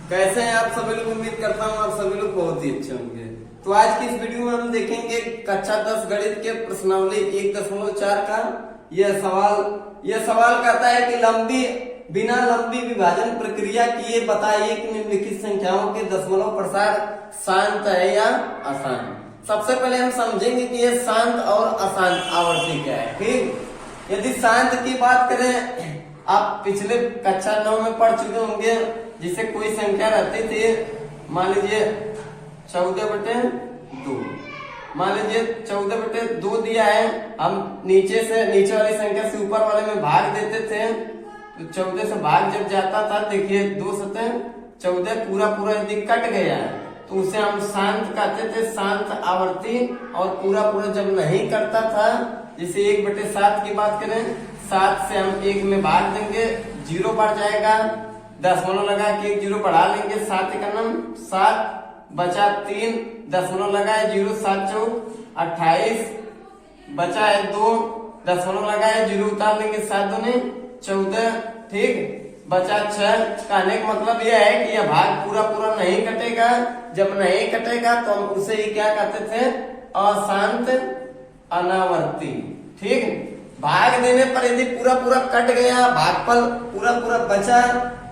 कैसे हैं आप सभी लोग। उम्मीद करता हूँ आप सभी लोग बहुत ही अच्छे होंगे। तो आज की इस वीडियो में हम देखेंगे कक्षा 10 गणित के प्रश्नावली 1.4 का यह सवाल कहता है कि बिना लंबी विभाजन प्रक्रिया किए बताइए कि निम्नलिखित संख्याओं के दशमलव प्रसार शांत है या अशांत। सबसे पहले हम समझेंगे कि यह शांत और अशांत आवर्ती क्या है। ठीक, यदि शांत की बात करें, आप पिछले कक्षा 9 में पढ़ चुके होंगे, जिसे कोई संख्या रहती थी, मान लीजिए 14/2, मान लीजिए 14/2 दिया है, हम नीचे वाली संख्या से ऊपर वाले में भाग देते थे, तो 14 से भाग जब जाता था, देखिए 2 सतह 14 पूरा यदि कट गया है तो उसे हम शांत कहते थे, शांत आवर्ती। और पूरा जब नहीं करता था, जैसे 1/7 की बात करें, 7 से हम 1 में भाग देंगे, 0 बढ़ जाएगा, दशमलव लगा के 1 0 बढ़ा लेंगे, 7 का नाम 7 बचा 3, दशमलव लगाए 0, 7 चौक 28, बचा है 2, दशमलव लगाए 0 उतार लेंगे, 7 दूनी 14, ठीक, बचा 6। कहने का मतलब यह है कि यह भाग पूरा नहीं कटेगा। जब नहीं कटेगा तो हम उसे ही क्या कहते थे, अशांत अनावर्ती। ठीक, भाग देने पर यदि पूरा कट गया, भागफल पूरा बचा,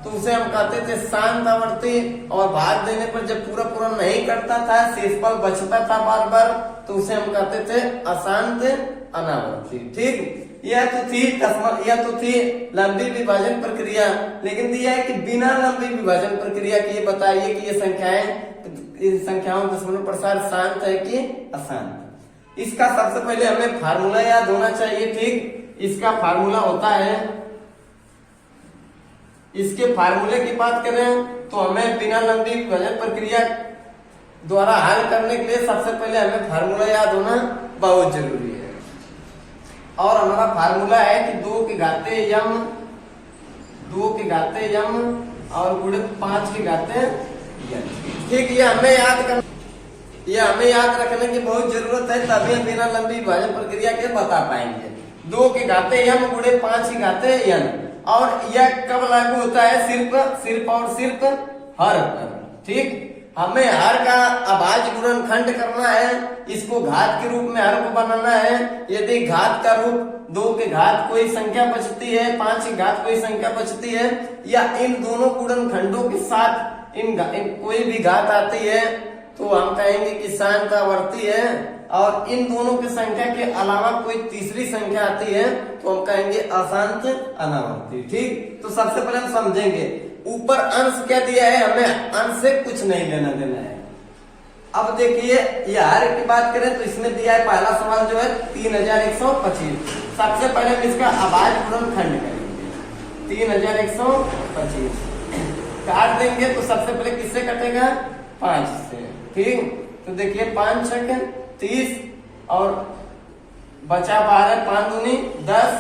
तो उसे हम कहते थे शांत आवर्ती। और भाग देने पर जब पूरा नहीं करता था, शेषफल बचता था बार, तो उसे हम कहते थे अशांत अनावर्ती। ठीक, यह तो थी लंबी विभाजन प्रक्रिया। लेकिन दिया है कि बिना लंबी विभाजन प्रक्रिया के बताइए कि ये संख्याओं दशमलव प्रसार शांत है कि अशांत। इसका सबसे पहले हमें फार्मूला याद होना चाहिए। ठीक, इसका फार्मूला होता है, इसके फार्मूले की बात करें तो हमें बिना लंबी विभाजन प्रक्रिया द्वारा हल करने के लिए सबसे पहले हमें फार्मूला याद होना बहुत जरूरी है। और हमारा फार्मूला है कि 2 के घाते यम और गुणे 5 के घाते यन। ठीक, ये हमें याद रखने की बहुत जरूरत है, तभी हम बिना लंबी विभाजन प्रक्रिया के बता पाएंगे। 2 के घाते यम गुणे 5 के घाते यन। और यह कब लागू होता है, सिर्फ हर पर। ठीक, हमें हर का अभाज्य गुणनखंड करना है, इसको घात के रूप में हर को बनाना है। यदि घात का रूप 2 के घात कोई संख्या बचती है, 5 के घात कोई संख्या बचती है, या इन दोनों गुणनखंडों के साथ इन कोई भी घात आती है, तो हम कहेंगे कि शांत आवर्ती है। और इन दोनों की संख्या के अलावा कोई तीसरी संख्या आती है, तो हम कहेंगे अशांत अनावर्ती। ठीक, तो सबसे पहले हम समझेंगे ऊपर अंश क्या दिया है, हमें अंश से कुछ नहीं लेना देना है। अब देखिए, ये हर की बात करें तो इसमें दिया है, पहला सवाल जो है 3125। सबसे पहले हम इसका अभाज्य गुणनखंड करेंगे, 3125 काट देंगे तो सबसे पहले किससे कटेगा, 5 से। ठीक, तो देखिए 5 छक 30 और बचा 12, 5 दूनी 10,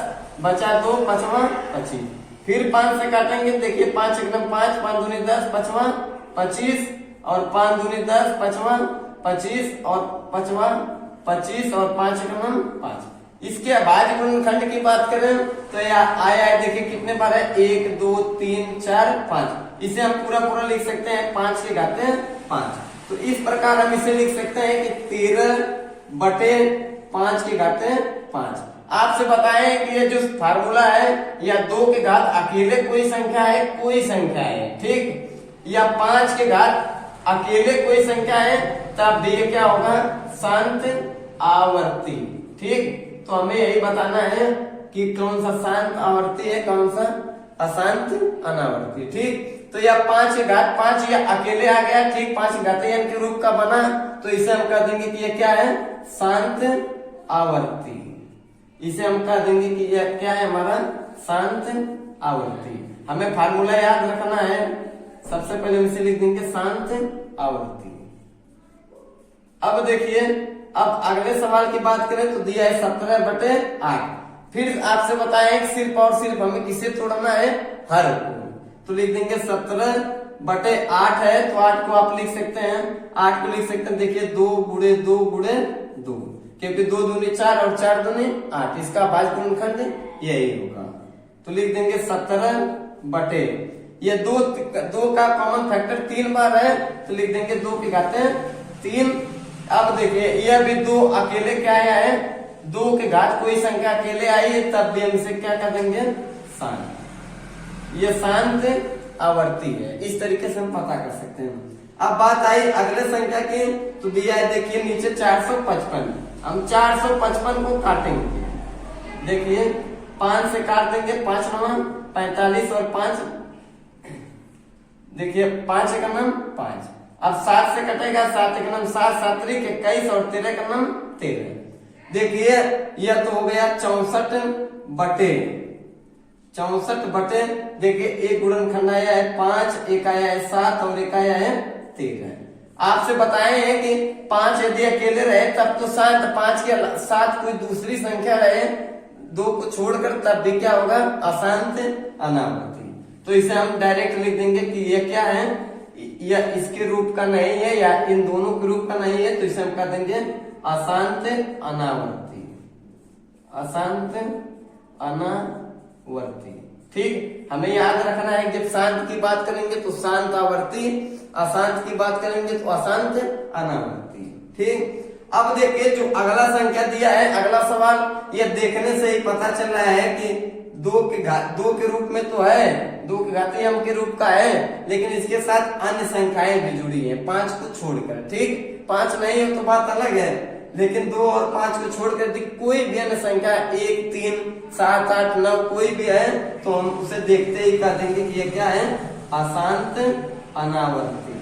बचा 2, 5वां 25। फिर 5 से काटेंगे, देखिए 5 एकदम 5, 5 दूनी 10, 5वां 25, और 5 दूनी 10, 5वां 25, और 5वां 25, और 5 एकदम 5। इसके अभाज्य गुणनखंड की बात करें तो यह आया है, देखिए कितने बार है, 1 2 3 4 5। इसे हम पूरा लिख सकते हैं, 5 के घाते 5। तो इस प्रकार हम इसे लिख सकते हैं कि 13/5 के घाते 5। आपसे बताएं कि ये जो फार्मूला है, या 2 के घात अकेले कोई संख्या है, ठीक, या 5 के घात अकेले कोई संख्या है, तब ये क्या होगा, शांत आवर्ती। ठीक, तो हमें यही बताना है कि कौन सा शांत आवर्ती है, कौन सा अशांत अनावर्ती। ठीक, तो यह 5 के घात 5 यह अकेले आ गया। ठीक, 5 घातीय के रूप का बना, तो इसे हम कह देंगे कि यह क्या है, शांत आवर्ती। इसे हम कह देंगे कि यह क्या है, हमारा शांत आवर्ती। हमें फार्मूला याद रखना है, सबसे पहले हम इसे लिख देंगे शांत आवर्ती। अब देखिए, अब अगले सवाल की बात करें तो दिया है 17/8। फिर आपसे बताएं कि सिर्फ हमें किसे तोड़ना है, हर को। तो लिख देंगे 17/8 है, तो 8 को आप लिख सकते हैं, 8 को लिख सकते हैं, देखिए 2 गुणे 2 गुणे 2, क्योंकि 2 दूनी 4 और 4 दूनी 8, इसका अभाज्य गुणनखंड यही होगा। तो लिख देंगे 17/, ये दो का कॉमन फैक्टर 3 बार है तो लिख देंगे 2 की घाते 3। अब देखिए यह भी 2 अकेले क्या आया है, 2 के घात कोई संख्या अकेले आई है तब भी हम इसे क्या कर देंगे, शांत। ये शांत आवर्ती है। इस तरीके से हम पता कर सकते हैं। अब बात आई अगले संख्या की, तो दिया है देखिए नीचे 455। हम 455 को काटेंगे। देखिए 5 से काट देंगे, 5 9 45 और 5 देखिए 5 एक नम 5। अब 7 से कटेगा, 7 एक नम 7 7 21 और 13 का नम 13। देखिए यह तो हो गया 64 बटे देखिए एक गुणनखंड आया है 5, एक आया है 7 और एक आया है 13। आपसे बताए हैं कि 5 यदि अकेले रहे तब तो शांत, 5 के साथ कोई दूसरी संख्या रहे 2 को छोड़कर तब भी क्या होगा, अशांत अनावर्ती। तो इसे हम डायरेक्ट लिख देंगे कि यह क्या है, यह इसके रूप का नहीं है या इन दोनों के रूप का नहीं है, तो इसे हम कह देंगे अशांत अनावर्ती, अशांत अनावर्ती। ठीक, हमें याद रखना है जब शांत की बात करेंगे तो शांत आवर्ती, अशांत की बात करेंगे तो अशांत अनावर्ती। ठीक, अब देखिए जो अगला संख्या दिया है, अगला सवाल यह देखने से ही पता चल रहा है कि 2 के रूप में तो है, 2 के घातीय अंक के रूप का है, लेकिन इसके साथ अन्य संख्याएं भी जुड़ी हैं 5 को छोड़कर। ठीक, 5 नहीं हो तो बात अलग है, लेकिन 2 और 5 को छोड़कर कोई भी अन्य संख्या 1 3 7 8 9 कोई भी है तो हम उसे देखते ही कह देंगे कि ये क्या है, अशांत अनावर्ती,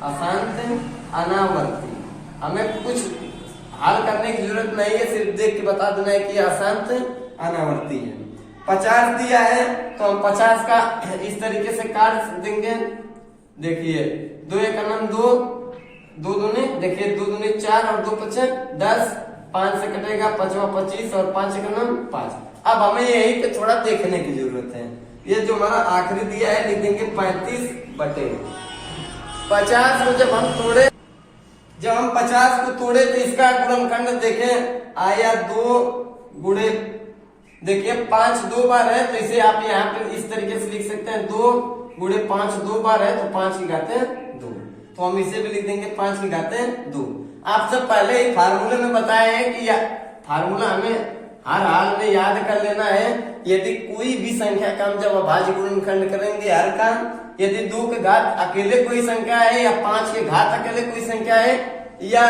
अशांत अनावर्ती। हमें कुछ हल करने की जरूरत नहीं है, सिर्फ देख के बता देना है कि अशांत अनावर्ती है। 50 दिया है तो हम 50 का इस तरीके से काट देंगे। देखिए 2 एक नम 2, 2 दूनी देखिए 2 दूनी 4 और 2 5 10, 5 से कटेगा 5 25 और 5 एक नम 5। अब हमें यही पे थोड़ा देखने की जरूरत है। ये जो हमारा आखिरी दिया है लिख देंगे 35 बटे 50 को जब हम तोड़े, जब हम 50 को तोड़े तो इसका गुणनखंड देखें आया 2 गुणे, देखिए 5 2 बार है तो इसे आप यहाँ पे इस तरीके से लिख सकते हैं 2 गुणे 5 2 बार है तो 5 की घाते 2, तो हम इसे भी लिख देंगे 5 की घाते 2। आपसे पहले ही फार्मूले में बताया है कि फार्मूला हमें हर हाल में याद कर लेना है। यदि कोई भी संख्या का हम जब अभाज्य गुणनखंड करेंगे हर का, यदि 2 के घात अकेले कोई संख्या है या 5 के घात अकेले कोई संख्या है या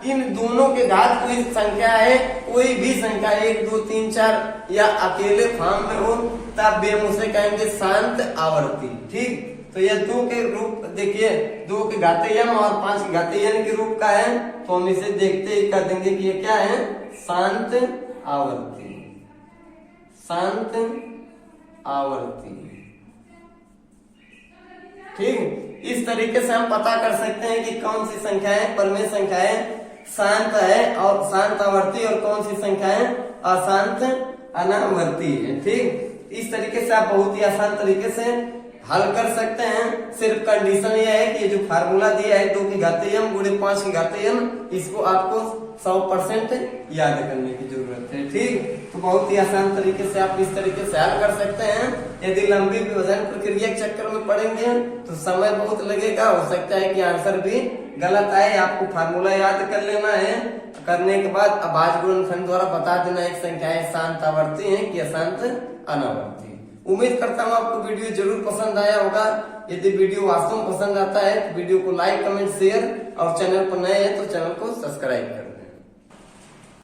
इन दोनों के घात कोई संख्या है, कोई भी संख्या 1 2 3 4 या अकेले फॉर्म में हो तब भी हम उसे कहेंगे शांत आवर्ती। ठीक, तो यह 2 के रूप देखिए 2 के घातीय m और 5 के घातीय n के रूप का है तो हम इसे देखते ही कर देंगे कि ये क्या है, शांत आवर्ती, शांत आवर्ती। ठीक, इस तरीके से हम पता कर सकते हैं कि कौन सी संख्याएं परमेय संख्याएं शांत है और शांत आवर्ती और कौन सी संख्याएं अशांत अनावर्ती है। ठीक, इस तरीके से आप बहुत ही आसान तरीके से हल कर सकते हैं। सिर्फ कंडीशन यह है कि जो फार्मूला दिया है 2 की घातीय m गुणे 5 की घातीय n, इसको आपको 100% याद करने की जरूरत है। ठीक, तो बहुत ही आसान तरीके से आप इस तरीके से हल कर सकते हैं। यदि लंबी विभाजन प्रक्रिया के चक्कर में पड़ेंगे तो समय बहुत लगेगा, हो सकता है कि आंसर भी गलत आए। आपको फार्मूला याद कर लेना है, करने के बाद अभाज्य गुणनखंड द्वारा बता देना एक संख्याएं शांत आवर्ती है कि अशांत अनावर्ती। उम्मीद करता हूँ आपको वीडियो जरूर पसंद आया होगा। यदि वीडियो वास्तव में पसंद आता है तो वीडियो को लाइक कमेंट शेयर और चैनल पर नए हैं तो चैनल को सब्सक्राइब कर दें।